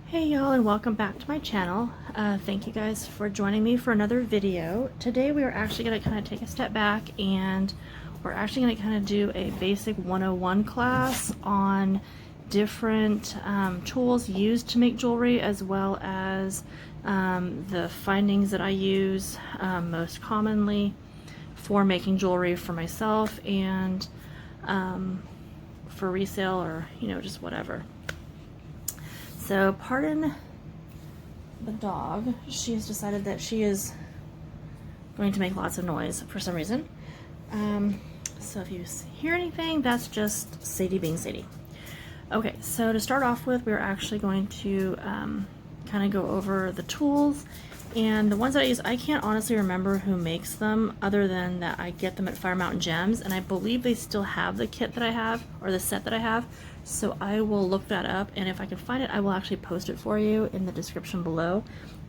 Hey y'all, and welcome back to my channel. Thank you guys for joining me for another video. Today we are actually going to kind of take a step back and we're actually going to kind of do a basic 101 class on different tools used to make jewelry, as well as the findings that I use most commonly for making jewelry for myself and for resale, or just whatever. So pardon the dog, she has decided that she is going to make lots of noise for some reason. So if you hear anything, that's just Sadie being Sadie. Okay, so to start off with, we're actually going to kind of go over the tools. And the ones that I use, I can't honestly remember who makes them, other than that I get them at Firemountain Gems, and I believe they still have the kit that I have, or the set that I have. So I will look that up, and if I can find it, I will actually post it for you in the description below.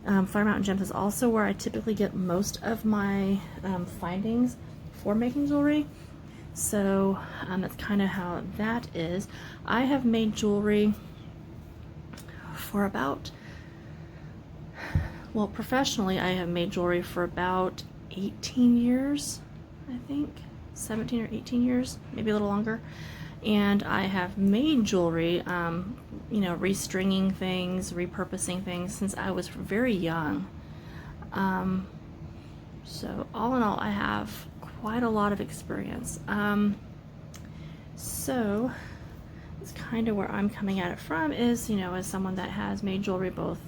Firemountain Gems is also where I typically get most of my findings for making jewelry. So that's kind of how that is. I have made jewelry for about, well, professionally, I have made jewelry for about 18 years, I think, 17 or 18 years, maybe a little longer. And I have made jewelry, restringing things, repurposing things since I was very young. So all in all, I have quite a lot of experience. So it's kind of where I'm coming at it from is, as someone that has made jewelry both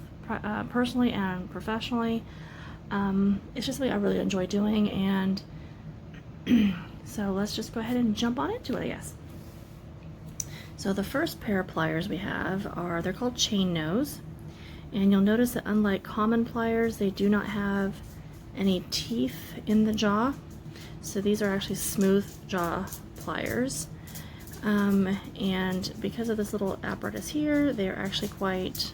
personally and professionally. It's just something I really enjoy doing, and so let's just go ahead and jump on into it, I guess. So the first pair of pliers we have they're called chain nose, and you'll notice that unlike common pliers, they do not have any teeth in the jaw. So these are actually smooth jaw pliers. And because of this little apparatus here, they're actually quite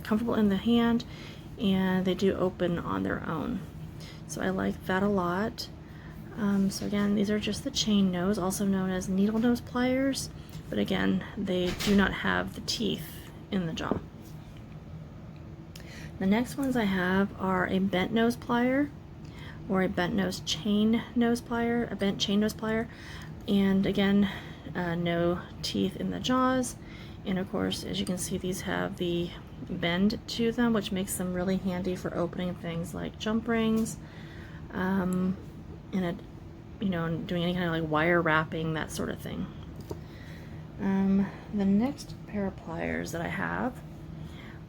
comfortable in the hand, and they do open on their own. So I like that a lot. So again, these are just the chain nose, also known as needle nose pliers, but again, they do not have the teeth in the jaw. The next ones I have are a bent nose plier, or a bent nose chain nose plier, a bent chain nose plier, and again, no teeth in the jaws. And of course, as you can see, these have the bend to them, which makes them really handy for opening things like jump rings, and doing any kind of like wire wrapping, that sort of thing. The next pair of pliers that I have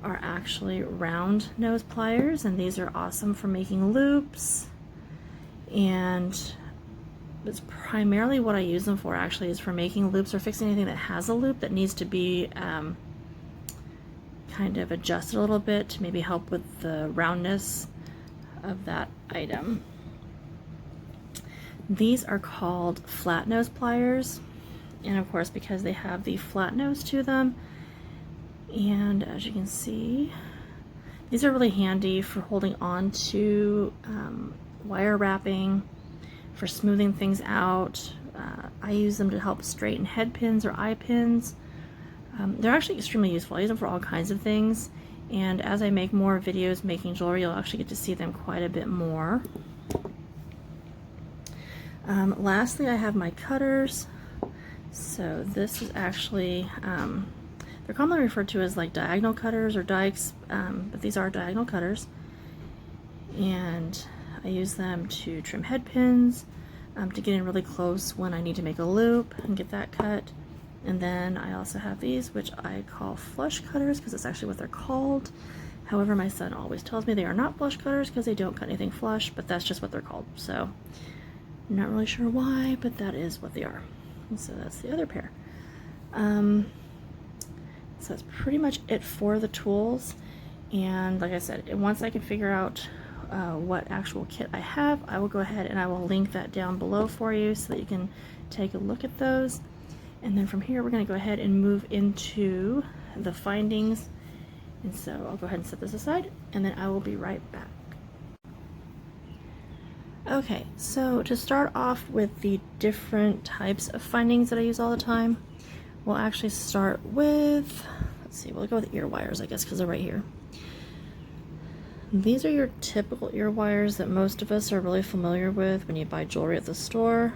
are actually round nose pliers, and these are awesome for making loops, and it's primarily what I use them for, actually, is for making loops or fixing anything that has a loop that needs to be kind of adjusted a little bit to maybe help with the roundness of that item. These are called flat nose pliers, and of course, because they have the flat nose to them, and as you can see, these are really handy for holding on to wire wrapping, for smoothing things out. I use them to help straighten head pins or eye pins. They're actually extremely useful. I use them for all kinds of things, and as I make more videos making jewelry, you'll actually get to see them quite a bit more. Lastly, I have my cutters. So this is actually, they're commonly referred to as like diagonal cutters or dikes, but these are diagonal cutters, and I use them to trim head pins, to get in really close when I need to make a loop and get that cut. And then I also have these, which I call flush cutters, because it's actually what they're called. However, my son always tells me they are not flush cutters because they don't cut anything flush, but that's just what they're called. So I'm not really sure why, but that is what they are. And so that's the other pair. So that's pretty much it for the tools. And like I said, once I can figure out what actual kit I have, I will go ahead and I will link that down below for you so that you can take a look at those. And then from here, we're going to go ahead and move into the findings. And so I'll go ahead and set this aside, and then I will be right back. Okay, so to start off with the different types of findings that I use all the time, we'll actually start with, let's let's see, we'll go with ear wires, I guess, because they're right here. These are your typical ear wires that most of us are really familiar with when you buy jewelry at the store.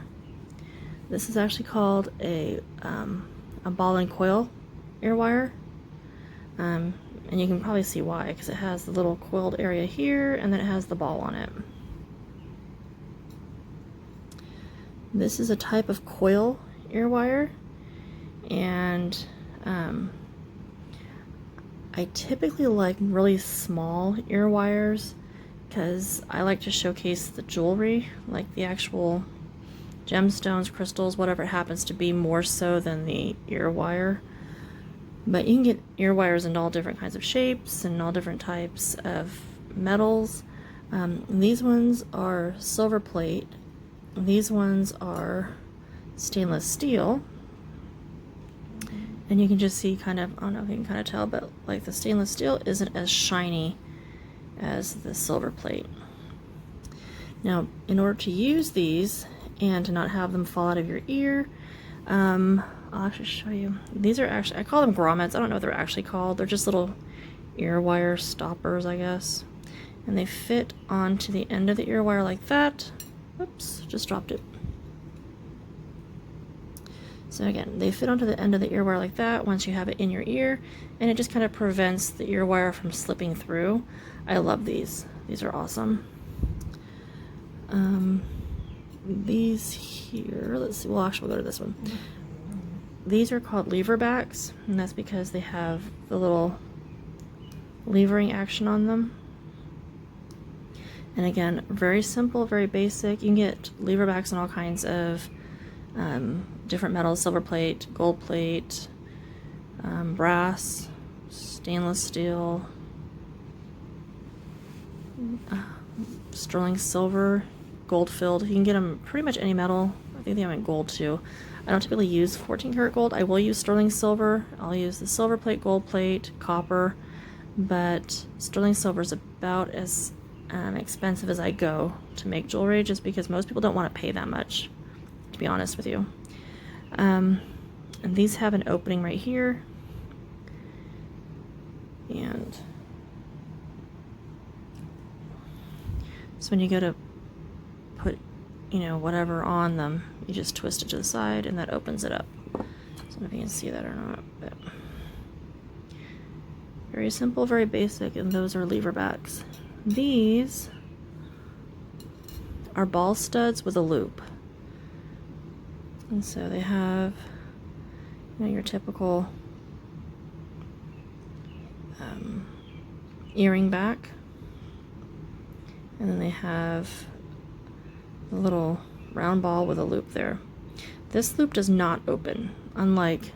This is actually called a ball and coil ear wire. And you can probably see why, because it has the little coiled area here, and then it has the ball on it. This is a type of coil ear wire, and I typically like really small ear wires because I like to showcase the jewelry, like the actual gemstones, crystals, whatever it happens to be, more so than the ear wire. But you can get ear wires in all different kinds of shapes and all different types of metals. These ones are silver plate. These ones are stainless steel. And you can just see kind of, I don't know if you can kind of tell, but like the stainless steel isn't as shiny as the silver plate. Now, in order to use these and to not have them fall out of your ear, I'll actually show you. These are actually, I call them grommets. I don't know what they're actually called. They're just little ear wire stoppers, I guess. And they fit onto the end of the ear wire like that. Oops, just dropped it. So again, they fit onto the end of the ear wire like that once you have it in your ear, and it just kind of prevents the ear wire from slipping through. I love these. These are awesome. These here, let's see, well actually we'll go to this one. These are called lever backs, and that's because they have the little levering action on them. And again, very simple, very basic. You can get lever backs in all kinds of different metals: silver plate, gold plate, brass, stainless steel, sterling silver, gold filled. You can get them pretty much any metal. I think they have in gold too. I don't typically use 14 karat gold. I will use sterling silver. I'll use the silver plate, gold plate, copper, but sterling silver is about as expensive as I go to make jewelry, just because most people don't want to pay that much, to be honest with you. And these have an opening right here, and so when you go to put, you know, whatever on them, you just twist it to the side and that opens it up. So I don't know if you can see that or not, but very simple, very basic, and those are lever backs. These are ball studs with a loop. And so they have, you know, your typical earring back, and then they have a little round ball with a loop there. This loop does not open, unlike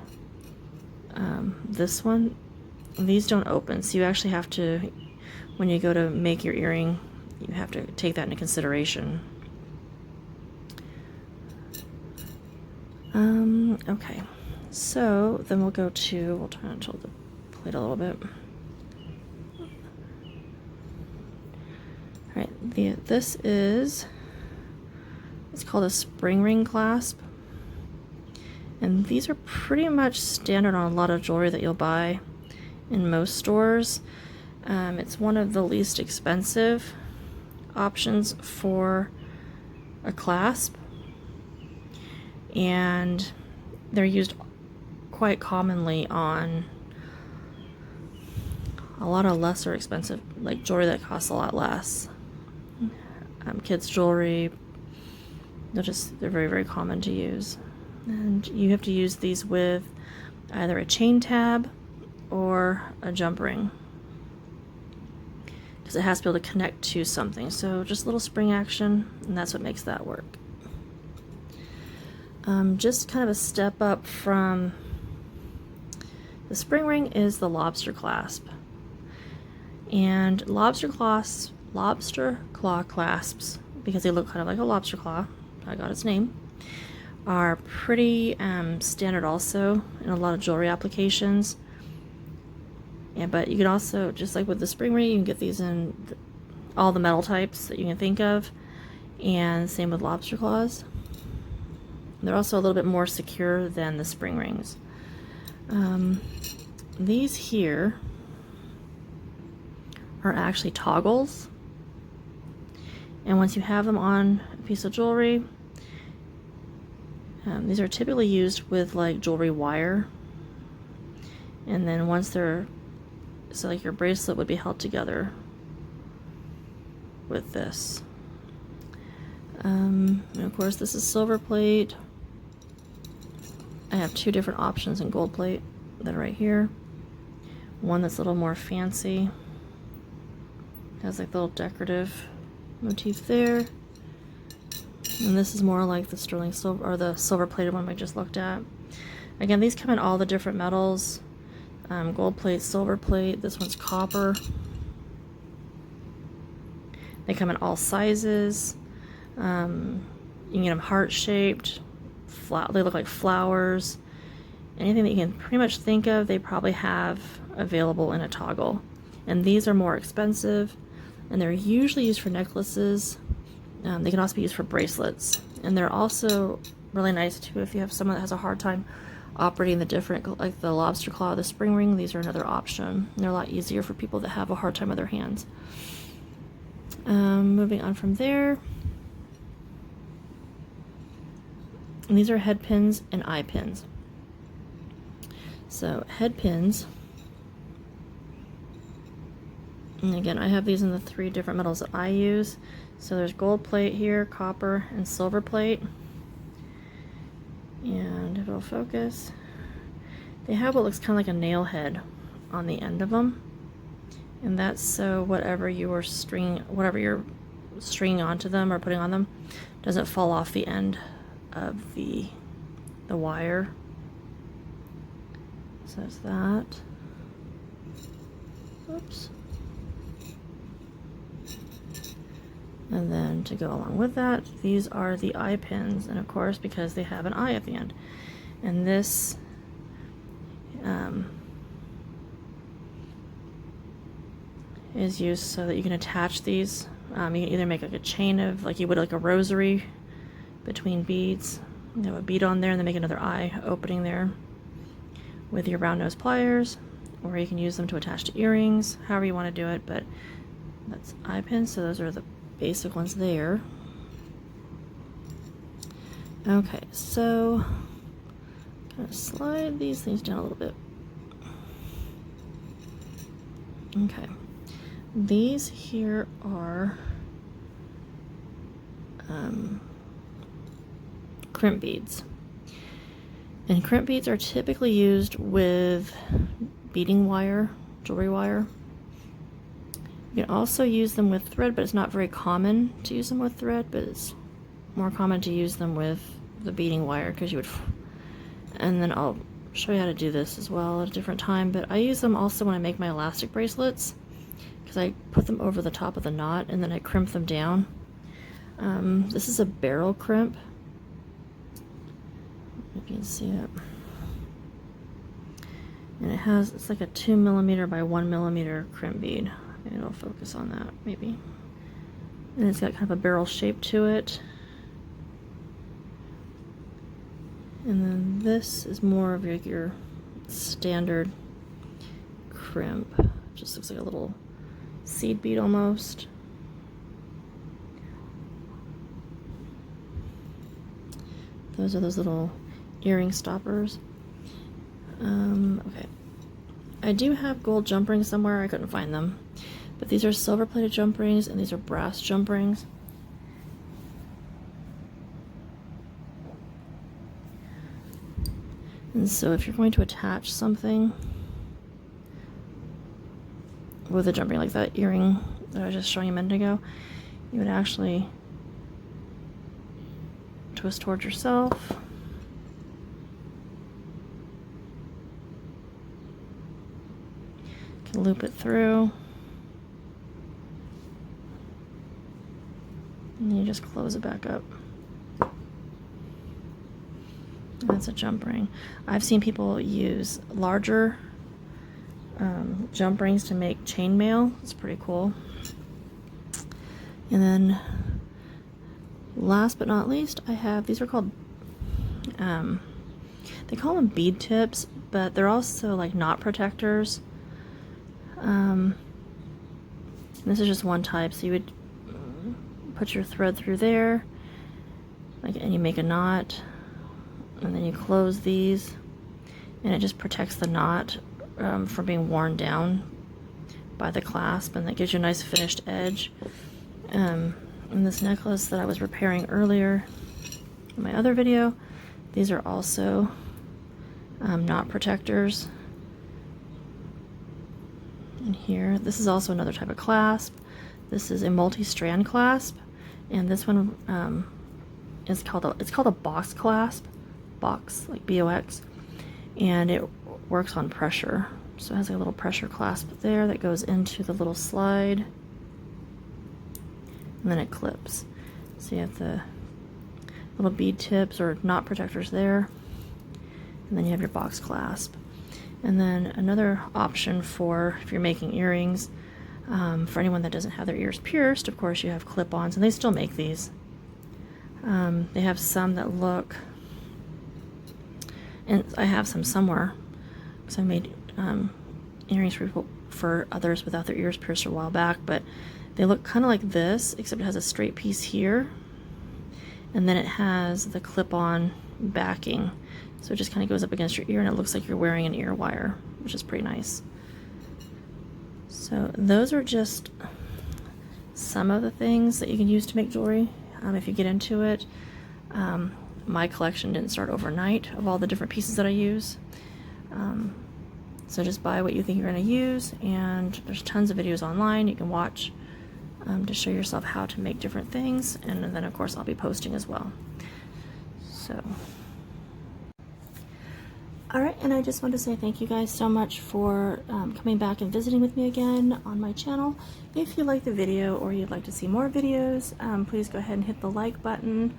this one. These don't open, so you actually have to, when you go to make your earring, you have to take that into consideration. Okay, so then we'll go to, we'll try and tilt the plate a little bit. Alright, this is, it's called a spring ring clasp. And these are pretty much standard on a lot of jewelry that you'll buy in most stores. It's one of the least expensive options for a clasp, and they're used quite commonly on a lot of lesser expensive, like jewelry that costs a lot less. Kids jewelry, they're very, very common to use. And you have to use these with either a chain tab or a jump ring, because it has to be able to connect to something. So just a little spring action, and that's what makes that work. Just kind of a step up from the spring ring is the lobster clasp. And lobster claw clasps, because they look kind of like a lobster claw, I got its name, are pretty standard also in a lot of jewelry applications. Yeah, but you can also, just like with the spring ring, you can get these in all the metal types that you can think of, and same with lobster claws. They're also a little bit more secure than the spring rings. these here are actually toggles, and once you have them on a piece of jewelry, these are typically used with like jewelry wire, and then once they're, so like your bracelet would be held together with this. And of course this is silver plate. I have two different options in gold plate that are right here. One that's a little more fancy, has like little decorative motif there, and this is more like the sterling silver, or the silver plated one I just looked at. Again, these come in all the different metals, gold plate, silver plate. This one's copper. They come in all sizes. You can get them heart-shaped, they look like flowers. Anything that you can pretty much think of, they probably have available in a toggle. And these are more expensive, and they're usually used for necklaces. They can also be used for bracelets. And they're also really nice too if you have someone that has a hard time operating the different, like the lobster claw, the spring ring. These are another option. And they're a lot easier for people that have a hard time with their hands. Moving on from there. And these are head pins and eye pins. So head pins, and again I have these in the three different metals that I use. So there's gold plate here, copper, and silver plate. And if it'll focus, they have what looks kind of like a nail head on the end of them, and that's so whatever you're stringing onto them or putting on them doesn't fall off the end of the wire. So that's that. Oops. And then to go along with that, these are the eye pins, and of course because they have an eye at the end. And this is used so that you can attach these. You can either make like a chain of, like you would like a rosary between beads. You have a bead on there and then make another eye opening there with your round nose pliers, or you can use them to attach to earrings, however you want to do it. But that's eye pins, so those are the basic ones there. Okay, so I'm gonna slide these things down a little bit. Okay, these here are crimp beads. And crimp beads are typically used with beading wire, jewelry wire. You can also use them with thread, but it's not very common to use them with thread, but it's more common to use them with the beading wire, because you would, and then I'll show you how to do this as well at a different time. But I use them also when I make my elastic bracelets, because I put them over the top of the knot and then I crimp them down. This is a barrel crimp, if you can see it, and it's like a 2mm by 1mm crimp bead. Maybe it'll focus on that, maybe. And it's got kind of a barrel shape to it. And then this is more of your standard crimp. Just looks like a little seed bead almost. Those are those little earring stoppers. Okay. I do have gold jump rings somewhere. I couldn't find them. But these are silver plated jump rings, and these are brass jump rings. And so if you're going to attach something with a jump ring, like that earring that I was just showing you a minute ago, you would actually twist towards yourself. You can loop it through. And you just close it back up. That's a jump ring. I've seen people use larger jump rings to make chainmail. It's pretty cool. And then last but not least, I have, these are called, They call them bead tips, but they're also like knot protectors. This is just one type, so you would put your thread through there, and you make a knot, and then you close these, and it just protects the knot from being worn down by the clasp, and that gives you a nice finished edge. And this necklace that I was repairing earlier in my other video, these are also knot protectors. And here, this is also another type of clasp. This is a multi-strand clasp, and this one is called a box clasp, box like B-O-X, and it works on pressure. So it has a little pressure clasp there that goes into the little slide, and then it clips. So you have the little bead tips or knot protectors there, and then you have your box clasp. And then another option for if you're making earrings, for anyone that doesn't have their ears pierced, of course you have clip-ons, and they still make these. They have some that look, and I have some somewhere, because I made earrings for others without their ears pierced a while back, but they look kind of like this, except it has a straight piece here, and then it has the clip-on backing. So it just kind of goes up against your ear, and it looks like you're wearing an ear wire, which is pretty nice. So those are just some of the things that you can use to make jewelry if you get into it. My collection didn't start overnight of all the different pieces that I use. So just buy what you think you're going to use, and there's tons of videos online you can watch to show yourself how to make different things, and then of course I'll be posting as well. So alright, and I just want to say thank you guys so much for coming back and visiting with me again on my channel. If you like the video or you'd like to see more videos, please go ahead and hit the like button,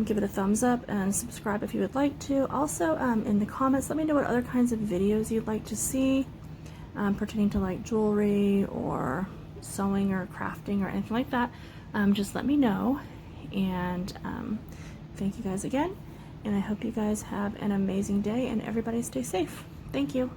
give it a thumbs up, and subscribe if you would like to. Also, in the comments, let me know what other kinds of videos you'd like to see pertaining to like jewelry or sewing or crafting or anything like that. Just let me know, and thank you guys again. And I hope you guys have an amazing day, and everybody stay safe. Thank you.